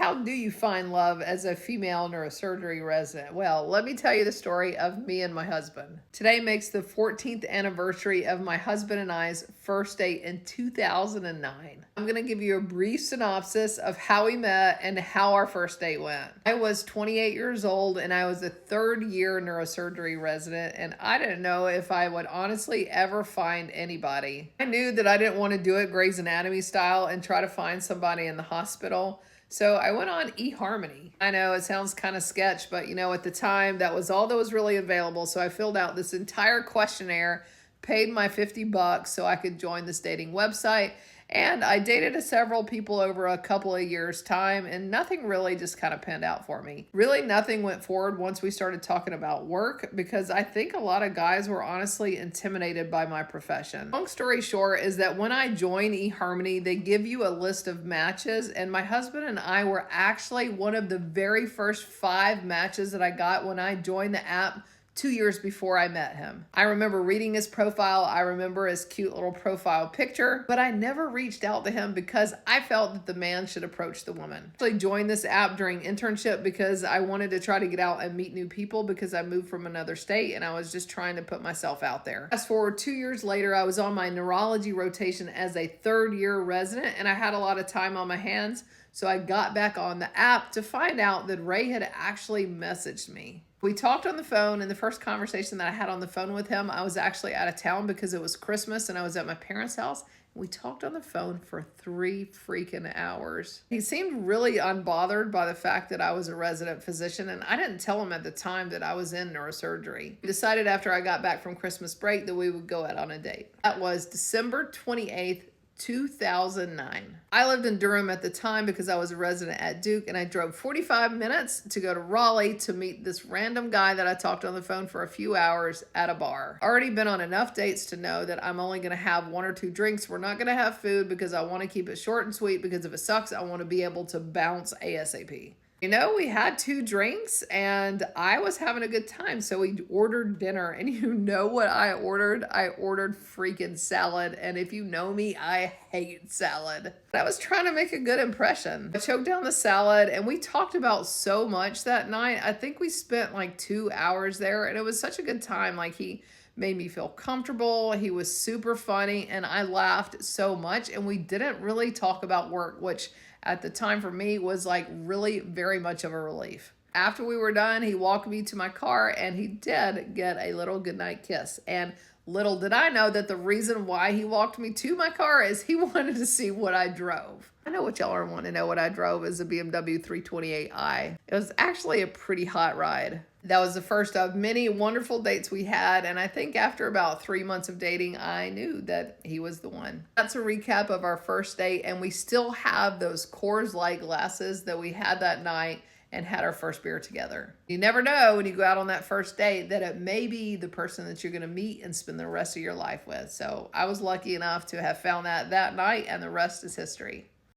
How do you find love as a female neurosurgery resident? Well, let me tell you the story of me and my husband. Today makes the 14th anniversary of my husband and I's first date in 2009. I'm going to give you a brief synopsis of how we met and how our first date went. I was 28 years old and I was a third-year neurosurgery resident, and I didn't know if I would honestly ever find anybody. I knew that I didn't want to do it Grey's Anatomy style and try to find somebody in the hospital. So I went on eHarmony. I know it sounds kind of sketch, but at the time that was all that was really available. So I filled out this entire questionnaire, paid my $50 so I could join this dating website. And I dated several people over a couple of years' time, and nothing really just kind of panned out for me. Really, nothing went forward once we started talking about work, because I think a lot of guys were honestly intimidated by my profession. Long story short is that when I joined eHarmony, they give you a list of matches, and my husband and I were actually one of the very first 5 matches that I got when I joined the app 2 years before I met him. I remember reading his profile. I remember his cute little profile picture, but I never reached out to him because I felt that the man should approach the woman. I actually joined this app during internship because I wanted to try to get out and meet new people because I moved from another state and I was just trying to put myself out there. Fast forward 2 years later, I was on my neurology rotation as a third-year resident and I had a lot of time on my hands. So I got back on the app to find out that Ray had actually messaged me. We talked on the phone, and the first conversation that I had on the phone with him, I was actually out of town because it was Christmas and I was at my parents' house. We talked on the phone for 3 freaking hours. He seemed really unbothered by the fact that I was a resident physician, and I didn't tell him at the time that I was in neurosurgery. We decided after I got back from Christmas break that we would go out on a date. That was December 28th, 2009. I lived in Durham at the time because I was a resident at Duke, and I drove 45 minutes to go to Raleigh to meet this random guy that I talked on the phone for a few hours at a bar. Already been on enough dates to know that I'm only going to have 1 or 2 drinks. We're not going to have food because I want to keep it short and sweet, because if it sucks, I want to be able to bounce ASAP. We had 2 drinks and I was having a good time. So we ordered dinner, and you know what I ordered? I ordered freaking salad. And if you know me, I hate salad. I was trying to make a good impression. I choked down the salad and we talked about so much that night. I think we spent like 2 hours there and it was such a good time. Like, he made me feel comfortable. He was super funny and I laughed so much, and we didn't really talk about work, which at the time for me was like really very much of a relief. After we were done, he walked me to my car and he did get a little goodnight kiss. And little did I know that the reason why he walked me to my car is he wanted to see what I drove. I know what y'all are wanting to know. What I drove is a BMW 328i. It was actually a pretty hot ride. That was the first of many wonderful dates we had, and I think after about 3 months of dating, I knew that he was the one. That's a recap of our first date, and we still have those Coors Light glasses that we had that night and had our first beer together. You never know when you go out on that first date that it may be the person that you're going to meet and spend the rest of your life with. So I was lucky enough to have found that night, and the rest is history.